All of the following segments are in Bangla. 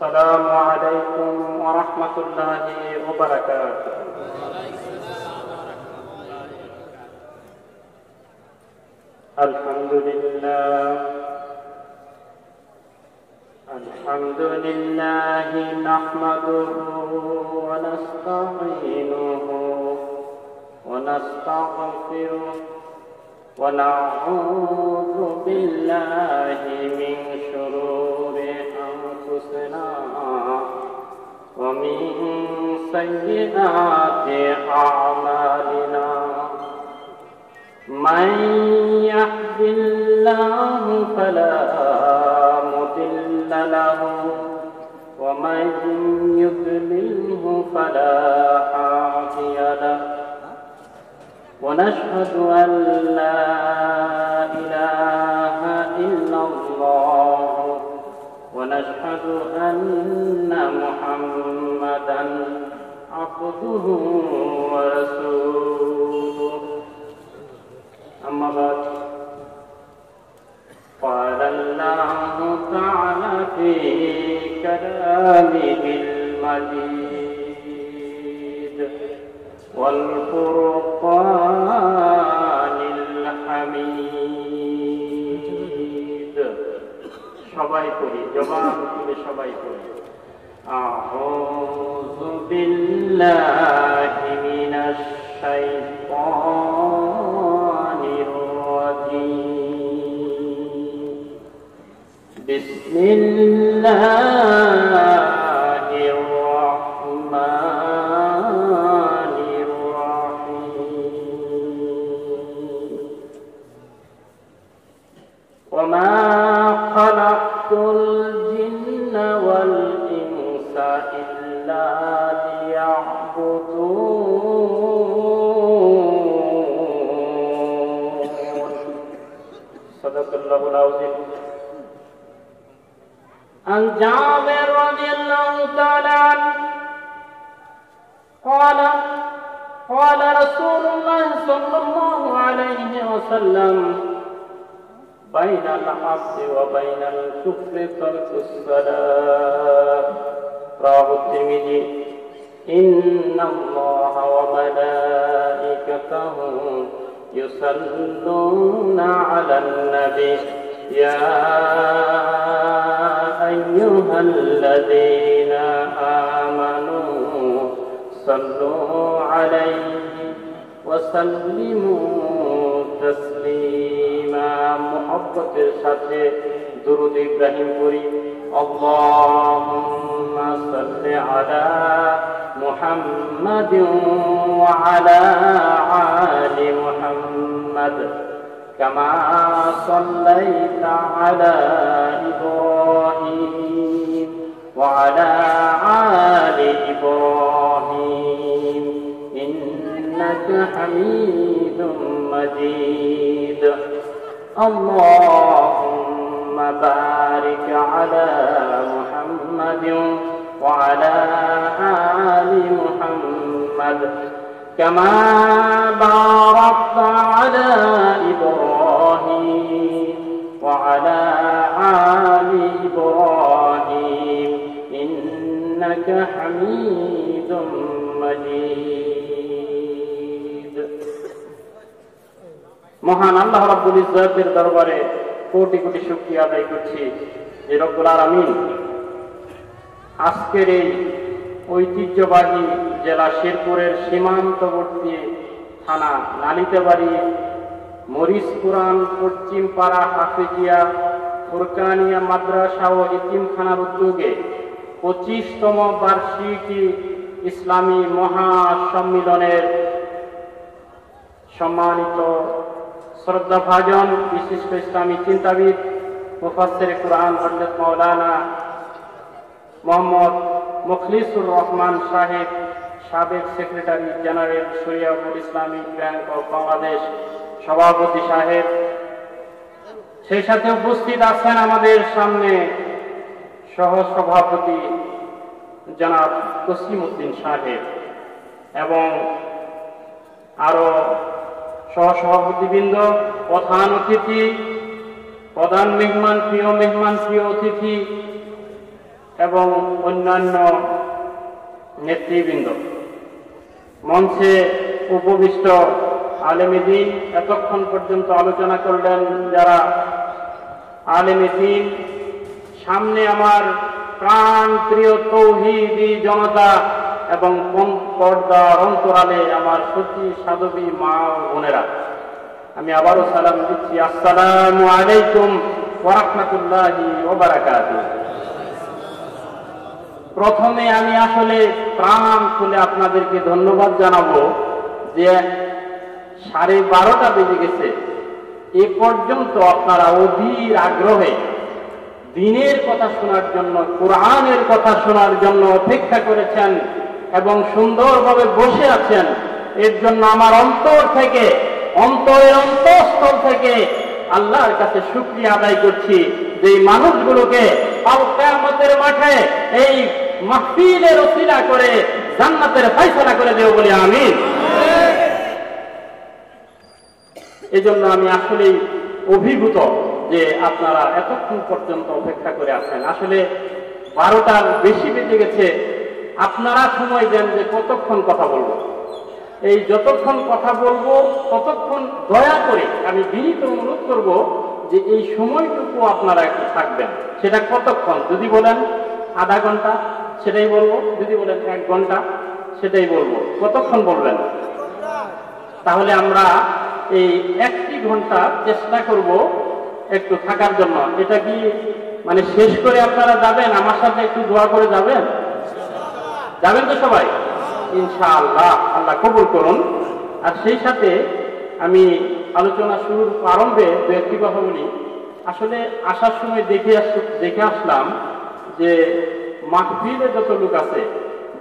السلام عليكم ورحمة الله وبركاته. الحمد لله نحمده ونستعينه ونستغفره ونعوذ بالله من شرور أنفسنا ومن سيئات أعمالنا. من يهد الله فلا مضل له ومن يضلله فلا هادي له. ونشهد أن لا إله إلا الله ونشهد أن محمدا عبده ورسوله. أما بعد، قال الله تعالى في كلامه المجيد والفرقان الحميد. সবাই করি, জবান তুলে সবাই করি। আউযু বিল্লাহি মিনাশ শাইতানির রাজীম। বিসমিল্লাহির রাহমানির রাহিম। ওয়া খলাকতুল জিন্না ওয়াল ইনসা ইল্লা লিয়াবুদুন। সাদাকাল্লাহুল আযীম। عن جابر رضي الله تعالى عنه قال رسول الله صلى الله عليه وسلم بين العبد وبين الكفر ترك الصلاة. رواه الترمذي. إن الله وملائكته يصلون على النبي يا أيها الذين آمنوا صلوا عليه وسلموا تسليما. محبة সাথে দুরূদ ইব্রাহিম পড়ি। اللهم صل على محمد وعلى آل محمد كما صليت على إبراهيم وعلى آل إبراهيم إنك حميد مجيد. اللهم بارك على محمد وعلى آل محمد كما باركت على إبراهيم وعلى آل إبراهيم إنك حميد مجيد. মহান আল্লাহ রাব্বুল ইজ্জতের দরবারে কোটি কোটি শুকরিয়া আদায় করছি যে রব্বুল আলামিন আজকের এই ঐতিহ্যবাহী জেলা শেরপুরের সীমান্তবর্তী থানা নালিতাবাড়ি মরিচপুরান পশ্চিম পাড়া হাফিজিয়া ফুরকানিয়া মাদ্রাসা ও ইতিমখানার উদ্যোগে 25তম বার্ষিকী ইসলামী মহাসম্মিলনের সম্মানিত শ্রদ্ধাভাজন বিশিষ্ট ইসলামী চিন্তাবিদ মুফাসসিরে কুরআন হযরত মাওলানা মোহাম্মদ মুখলিসুর রহমান সাহেব, সাবেক secretary general Shariatul Islamic Bank of Bangladesh সভাপতি সাহেব, সেই সাথে উপস্থিত আছেন আমাদের সামনে সহ সভাপতি জনাব কসিমউদ্দিন সাহেব এবং আরো সহসভাপতিবৃন্দ, প্রধান অতিথি, প্রধান মেহমান, প্রিয় অতিথি এবং অন্যান্য নেতৃবৃন্দ, মঞ্চে উপবিষ্ট আলেম দ্বীন, এতক্ষণ পর্যন্ত আলোচনা করলেন যারা আলেম দ্বীন, সামনে আমার প্রাণ প্রিয় তৌহিদি জনতা এবং পর্দার অন্তরালে আমার সতী সাধবী মা ও বোনেরা, আমি আবারও সালাম দিচ্ছি। আসসালামু আলাইকুম ওয়া রাহমাতুল্লাহি ওয়া বারাকাতুহু। প্রথমে আমি আসলে প্রাণ খুলে আপনাদেরকে ধন্যবাদ জানাবো যে 12:30 বেজে গেছে, এ পর্যন্ত আপনারা অধীর আগ্রহে দ্বীনের কথা শোনার জন্য, কোরআনের কথা শোনার জন্য অপেক্ষা করেছেন এবং সুন্দরভাবে বসে আছেন। এর জন্য আমার অন্তর থেকে, অন্তরের অন্তঃস্থল থেকে আল্লাহর কাছে শুকরিয়া আদায় করছি যে এই মানুষগুলোকে কাল কিয়ামতের মাঠে এই মাহফিলের ওসিলা করে জান্নাতের ফয়সালা করে দেব বলি আমিন। এই জন্য আমি আসলেই অভিভূত যে আপনারা এতক্ষণ পর্যন্ত অপেক্ষা করে আছেন। আসলে 12টার বেশি বেজে গেছে, আপনারা সময় দেন যে কতক্ষণ কথা বলবো। এই যতক্ষণ কথা বলবো ততক্ষণ দয়া করে আমি বিনীত অনুরোধ করব যে এই সময়টুকু আপনারা একটু থাকবেন। সেটা কতক্ষণ? যদি বলেন আধা ঘন্টা সেটাই বলবো, যদি বলেন 1 ঘন্টা সেটাই বলবো। কতক্ষণ বলবেন? তাহলে আমরা এই 1 ঘন্টা চেষ্টা করব একটু থাকার জন্য। এটা কি মানে শেষ করে আপনারা যাবেন? আমার সাথে একটু দোয়া করে যাবেন? যাবেন তো সবাই ইনশাআল্লাহ? আল্লাহ কবুল করুন। আর সেই সাথে আমি আলোচনা শুরুর প্রারম্ভে 2-1টি কথা বলি। আসলে আসার সময় দেখে আসলাম যে মাহফিলে যত লোক আছে,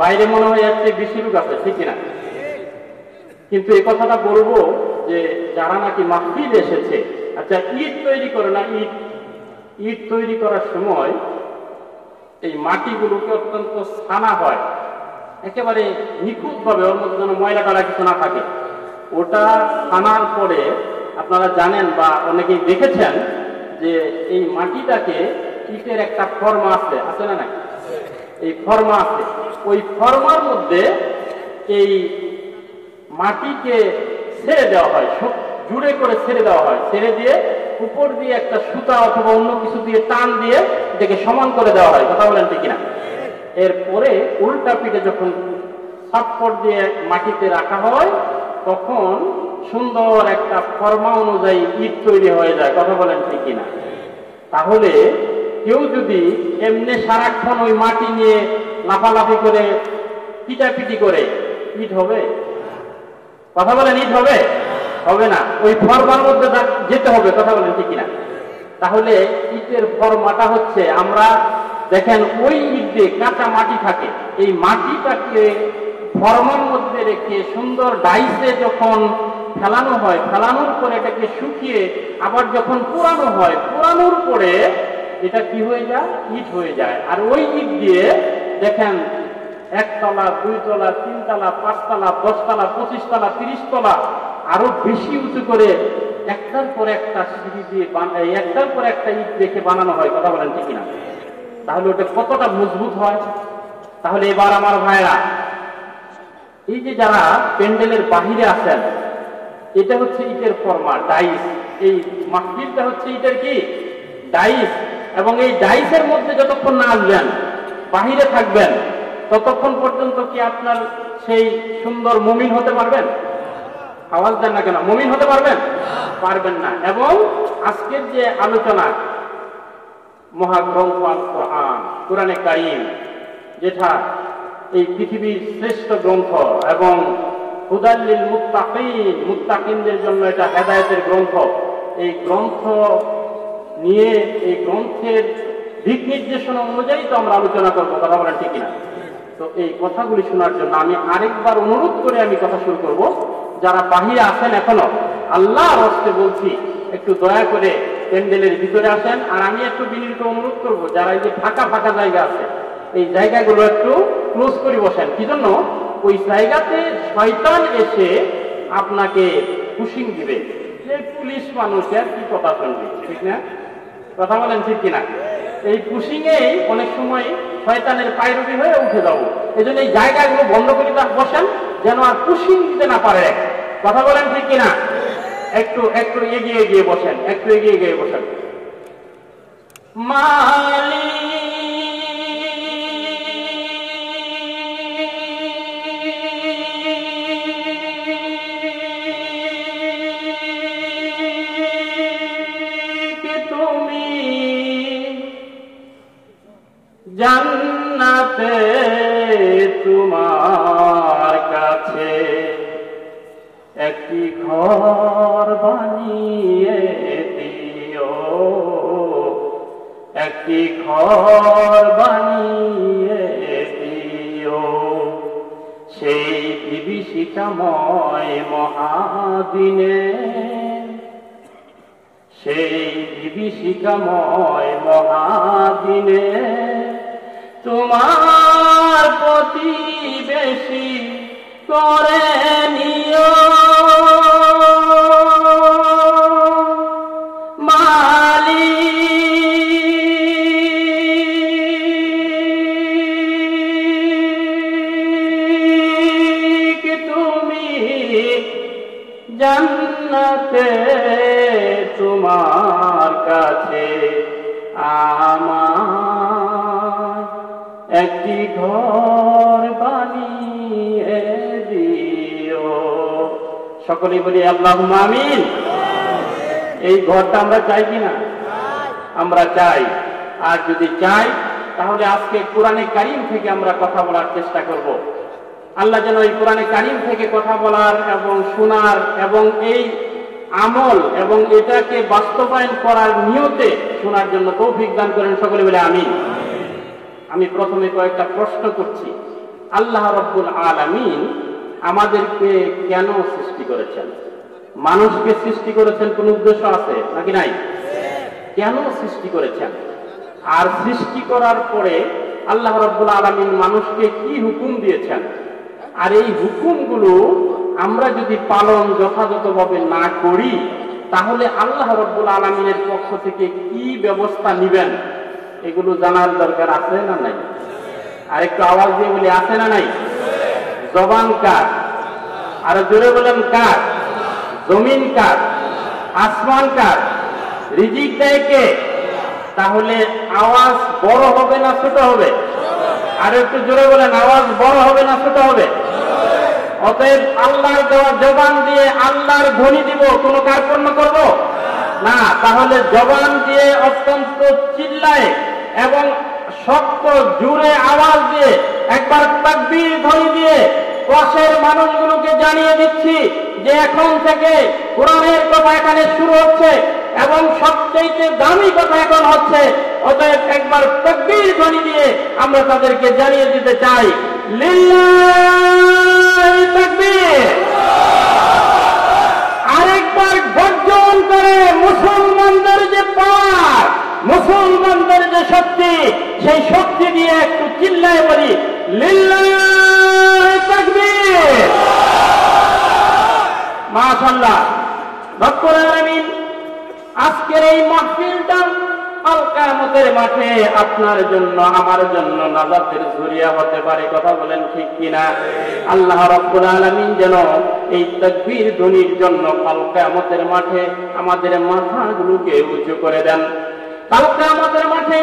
বাইরে মনে হয় যাচ্ছে বেশি লোক আছে, ঠিক কিনা? কিন্তু এই কথাটা বলবো যে যারা নাকি মাহফিল এসেছে, আচ্ছা ইট তৈরি করে না, ইট তৈরি করার সময় এই মাটিগুলোকে অত্যন্ত ছানা হয়, একেবারে নিখুঁত ভাবে, ওর মধ্যে যেন ময়লা টালা কিছু না থাকে। ওটা ছানার পরে আপনারা জানেন বা অনেকেই দেখেছেন যে এই মাটিটাকে ইটের একটা ফর্মা আছে, আছে না? নাই, এই ফর্মা আছে। ওই ফর্মার মধ্যে এই মাটিকে ছেড়ে দেওয়া হয়, জুড়ে করে ছেড়ে দেওয়া হয়। ছেড়ে দিয়ে উপর দিয়ে একটা সুতা অথবা অন্য কিছু দিয়ে টান দিয়ে এটাকে সমান করে দেওয়া হয়। কথা বলেন ঠিক কিনা? এরপরে উল্টা পিঠে যখন ছাপ্পড় দিয়ে মাটিতে রাখা হয় তখন সুন্দর একটা ফর্মা অনুযায়ী ইট তৈরি হয়ে যায়। কথা বলেন ঠিক কিনা? তাহলে কেউ যদি এমনি সারাক্ষণ ওই মাটি নিয়ে লাফালাফি করে পিটাপিটি করে, ইট হবে? কথা বলেন, ইট হবে? হবে না। ওই ফর্মার মধ্যে যেতে হবে। কথা বলেন ঠিক কিনা? তাহলে ইটের ফর্মাটা হচ্ছে, আমরা দেখেন ওই ইট দিয়ে কাঁচা মাটি থাকে, এই মাটিটাকে ফর্মার মধ্যে রেখে সুন্দর ডাইসে যখন ফেলানো হয়, ফেলানোর পরে এটাকে শুকিয়ে আবার যখন পোড়ানো হয়, পোড়ানোর পরে এটা কি হয়ে যায়? ইট হয়ে যায়। আর ওই ইট দিয়ে দেখেন 1 তলা, 2 তলা, 3 তলা, 5 তলা, 10 তলা, 25 তলা, 30 তলা আরো বেশি উঁচু করে একটার পর একটা সিঁড়ি দিয়ে একটার পর একটা ইট রেখে বানানো হয়। কথা বলেন ঠিক কিনা? তাহলে ওটা কতটা মজবুত হয়। তাহলে এবার আমার ভাইরা, এই যে যারা প্যান্ডেলের বাহিরে আছেন, এটা হচ্ছে ইটের ফর্মা, ডাইস। এই মাহফিলটা হচ্ছে ইটের কি? ডাইস। এবং এই ডাইসের মধ্যে যতক্ষণ না আসবেন, বাহিরে থাকবেন, ততক্ষণ পর্যন্ত কি আপনার সেই সুন্দর মুমিন হতে পারবেন? আওয়াজ দেন না কেন? মুমিন হতে পারবেন? পারবেন না। এবং আজকের যে আলোচনা, মহাগ্রন্থ আল কোরআন, কোরআনে কারীম, যেটা এই পৃথিবীর শ্রেষ্ঠ গ্রন্থ এবং হুদাল লিল মুত্তাকিন, মুত্তাকিনদের জন্য এটা হেদায়েতের গ্রন্থ। এই গ্রন্থ নিয়ে, এই গ্রন্থের দিক নির্দেশনা অনুযায়ী তো আমরা আলোচনা করবো। কথা বলেন ঠিক কিনা? তো এই কথাগুলি শোনার জন্য আমি আরেকবার অনুরোধ করে আমি কথা শুরু করব। যারা বাহিরে আছেন এখনো, আল্লাহর হস্তে বলছি, একটু দয়া করে প্যান্ডেলের ভিতরে আসেন। আর আমি একটু বিনীত অনুরোধ করব, যারা এই যে ফাঁকা ফাঁকা জায়গা আছে, এই জায়গাগুলো একটু ক্লোজ করে বসেন। কি জন্য? ওই জায়গাতে শয়তান এসে আপনাকে পুশিং দিবে যে পুলিশ মানুষের কি কথা শুনবে, ঠিক না? কথা বলেন ঠিক কিনা? এই পুশিংয়েই অনেক সময় শয়তানের পায়রবি হয়ে উঠে যাবো। এই জন্য এই জায়গাগুলো বন্ধ করে বসেন, যেন আর পুশিং দিতে না পারে। কথা বলেন ঠিক কিনা? একটু একটু এগিয়ে গিয়ে বসেন, একটু এগিয়ে গিয়ে বসেন। তুমি জান্নাতে তোমার কাছে একটি ঘর বানিয়ে দিও, একটি ঘর বানিয়ে দিও সেই বিভীষিকাময় মহাদিনে, সেই বিভীষিকাময় মহাদিনে তোমার প্রতিবেশী করে নিও মালিক। তুমি জান্নাতে তোমার কাছে আমার একটি ঘর বানিয়ে দিও। সকলেই বলি আল্লাহুম্মা আমিন। এই ঘরটা আমরা চাই কিনা? আমরা চাই। আর যদি চাই তাহলে আজকে কোরআনে কারীম থেকে আমরা কথা বলার চেষ্টা করব। আল্লাহ যেন এই কোরআনে কারীম থেকে কথা বলার এবং শোনার এবং এই আমল এবং এটাকে বাস্তবায়ন করার নিয়তে শোনার জন্য তৌফিক দান করেন। সকলে বলে আমিন। আমি প্রথমে কয়েকটা প্রশ্ন করছি। আল্লাহ রাব্বুল আলামিন আমাদেরকে কেন সৃষ্টি করেছেন? মানুষকে সৃষ্টি করেছেন কোন উদ্দেশ্য আছে নাকি নাই? কেন সৃষ্টি করেছেন? আর সৃষ্টি করার পরে আল্লাহ রাব্বুল আলামিন মানুষকে কি হুকুম দিয়েছেন? আর এই হুকুমগুলো আমরা যদি পালন যথাযথভাবে না করি তাহলে আল্লাহ রাব্বুল আলামিনের পক্ষ থেকে কি ব্যবস্থা নিবেন, এগুলো জানার দরকার আছে না নাই? আর একটু আওয়াজ দিয়ে বলি, আছে না নাই? জবান কার? আরো জোরে বলেন কার? জমিন কার? আসমান কার? রিজিক দেয় কে? তাহলে আওয়াজ বড় হবে না ছোট হবে? আর একটু জোরে বলেন, আওয়াজ বড় হবে না ছোট হবে? অতএব আল্লাহর দেওয়া জবান দিয়ে আল্লাহর ধ্বনি দিব, কোন কার্পণ্য করব না। তাহলে জবান দিয়ে অত্যন্ত চিল্লায় এবং শক্ত জোরে আওয়াজ দিয়ে একবার তাকবীর ধ্বনি দিয়ে পাশের মানুষগুলোকে জানিয়ে দিচ্ছি যে এখন থেকে কোরআনের কথা এখানে শুরু হচ্ছে এবং সবচেয়ে দামি কথা এখন হচ্ছে। অতএব একবার তাকবীর ধ্বনি দিয়ে আমরা তাদেরকে জানিয়ে দিতে চাই, লিল্লাহি তাকবীর। আরেকবার গর্জন করে মুসলমানদের যে পাওয়ার, মুসলমানদের যে শক্তি, সেই শক্তি দিয়ে একটু চিল্লায় বলি, লিল্লাহি তাকবীর। মাশাআল্লাহ। রব্বুল আলামিন আজকের এই মাহফিলটা কাল কিয়ামতের মাঠে আপনার জন্য আমার জন্য নাজাতের জরিয়া হতে পারে। কথা বলেন ঠিক কিনা? আল্লাহ রাব্বুল আলামিন যেন এই তাকবীর ধ্বনির জন্য কাল কিয়ামতের মাঠে আমাদের মাথাগুলোকে উঁচু করে দেন। কাল কিয়ামতের মাঠে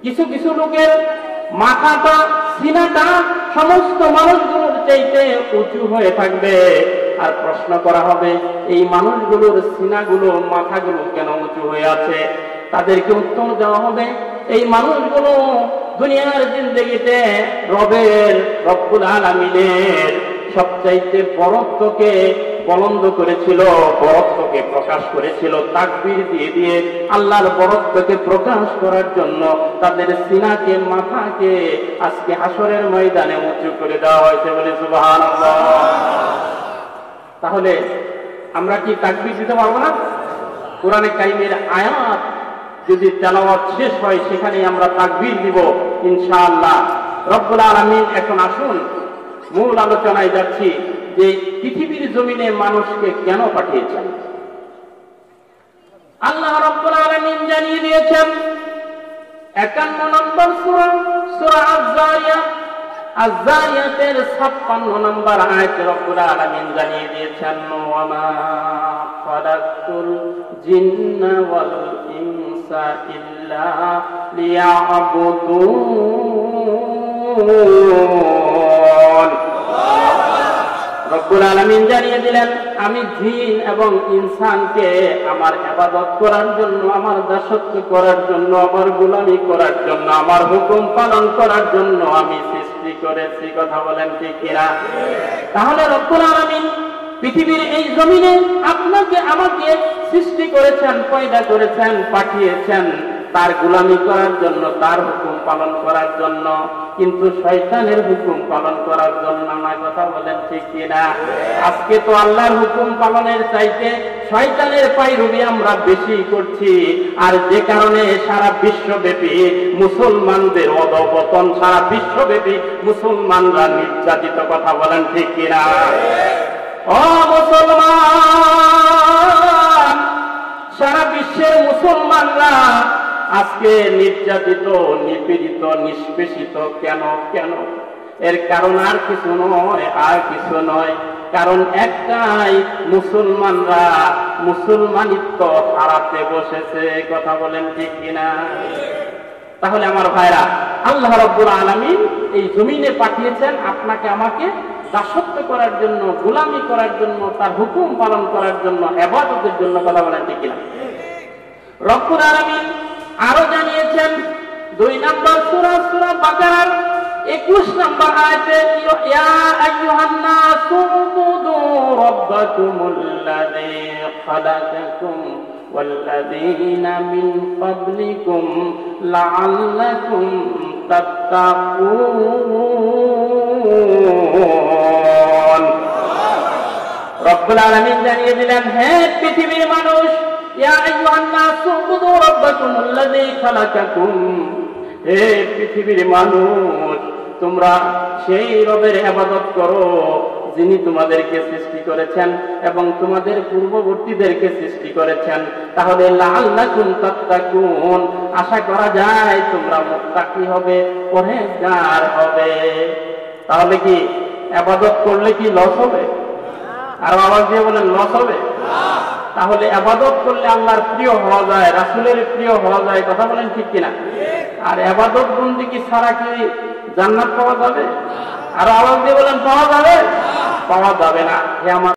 কিছু কিছু লোকের মাথাটা, সিনাটা সমস্ত মানুষগুলোর চাইতে উঁচু হয়ে থাকবে। আর প্রশ্ন করা হবে, এই মানুষগুলোর সিনাগুলো, মাথাগুলো কেন উঁচু হয়ে আছে? তাদেরকে উত্তর দেওয়া হবে, এই মানুষগুলো দুনিয়ার জিন্দেগিতে রব্বুল আলামিনের সবচাইতে বরত্বকে বলন্দ করেছিল, বরত্বকে প্রকাশ করেছিল তাকবীর দিয়ে দিয়ে। আল্লাহর বরত্বকে প্রকাশ করার জন্য তাদের সিনাকে, মাথাকে আজকে হাসরের ময়দানে উঁচু করে দেওয়া হয়েছে। বলে সুবহানাল্লাহ। তাহলে আমরা কি তাকবীর দিতে পারবো না? কোরআনে কারীমের আয়াত যদি তেলাওয়াত শেষ হয় সেখানেই আমরা তাকবীর দিব ইনশাআল্লাহ। রব্বুল আলামিন, এখন আসুন মূল আলোচনায় যাচ্ছি যে পৃথিবীর জমিনে মানুষকে কেন পাঠিয়েছেন। আল্লাহ রাব্বুল আলামিন জানিয়ে দিয়েছেন, 51 নম্বর সূরা, সূরা আয-যারিয়াত। আয-যারিয়াতের 56 নম্বর আয়াতে রব্বুল আলামিন জানিয়ে দিয়েছেন, ওয়া মা খালাকতুল জিন্না ওয়াল ইনসা ইল্লা লিয়াবুদুন। রব্বুল আলামিন জানিয়ে দিলেন, আমি জিন এবং ইনসানকে আমার ইবাদত করার জন্য, আমার দাসত্ব করার জন্য, আমার গোলামি করার জন্য, আমার হুকুম পালন করার জন্য আমি সৃষ্টি করেছি। কথা বলেন ঠিক কিনা? তাহলে রব্বুল আলামিন পৃথিবীর এই জমিনে আপনাকে আমাকে সৃষ্টি করেছেন, পয়দা করেছেন, পাঠিয়েছেন তার গোলামি করার জন্য, তার হুকুম পালন করার জন্য, কিন্তু শয়তানের হুকুম পালন করার জন্য না। কথা বলেন ঠিক কিনা? আজকে তো আল্লাহর হুকুম পালনের চাইতে শয়তানের পায়রবি আমরা বেশি করছি, আর যে কারণে সারা বিশ্বব্যাপী মুসলমানদের অধঃপতন, সারা বিশ্বব্যাপী মুসলমানরা নির্যাতিত। কথা বলেন ঠিক কিনা? ও মুসলমান, সারা বিশ্বের মুসলমানরা আজকে নির্যাতিত, নিপীড়িত, নিষ্পেষিত। কেন? কেন? এর কারণ আর কিছু নয়, আর কিছু নয়। কারণ একটাই, মুসলমানরা মুসলমানিত্ব হারাতে বসেছে। কথা বলেন ঠিক কিনা? তাহলে আমার ভাইরা, আল্লাহ রাব্বুল আলামিন এই জমিনে পাঠিয়েছেন আপনাকে আমাকে দাসত্ব করার জন্য, গোলামি করার জন্য, তার হুকুম পালন করার জন্য, ইবাদতের জন্য। কথা বলেন ঠিক কিনা? রব্বুল আলামিন আরো জানিয়েছেন 2 নম্বর সূরা, সূরা বাকারার 21 নম্বর আয়াতে, ইয়া আইয়ুহান নাসু উবুদু রাব্বাকুমুল্লাযী খালাকাকুম ওয়াল্লাযীনা মিন ক্বাবলিকুম লাআল্লাকুম তাত্তাকুন। রব্বুল আলামিন জানিয়ে দিলেন, হে পৃথিবীর মানুষ, ইয়া আইয়ুহান নাসু উবুদু রাব্বাকুমুল্লাযী খালাকাকুম, হে পৃথিবীর মানুষ, তোমরা সেই রবের ইবাদত করো যিনি তোমাদেরকে সৃষ্টি করেছেন এবং তোমাদের পূর্ববর্তীদেরকে সৃষ্টি করেছেন। তাহলে লাআল্লাকুম তাত্তাকুন, আশা করা যায় তোমরা মুত্তাকি হবে, পরহেজগার হবে। তাহলে কি ইবাদত করলে কি লস হবে? আর আওয়াজ দিয়ে বলেন, লস হবে? তাহলে ইবাদত করলে আল্লাহর প্রিয় হওয়া যায়, রাসূলের প্রিয় হওয়া যায়। কথা বলেন ঠিক কিনা? আর ইবাদত বন্দেগী ছাড়া কি জান্নাত পাওয়া যাবে? আর আওয়াজ দিয়ে বলেন, পাওয়া যাবে? পাওয়া যাবে না। হে আমার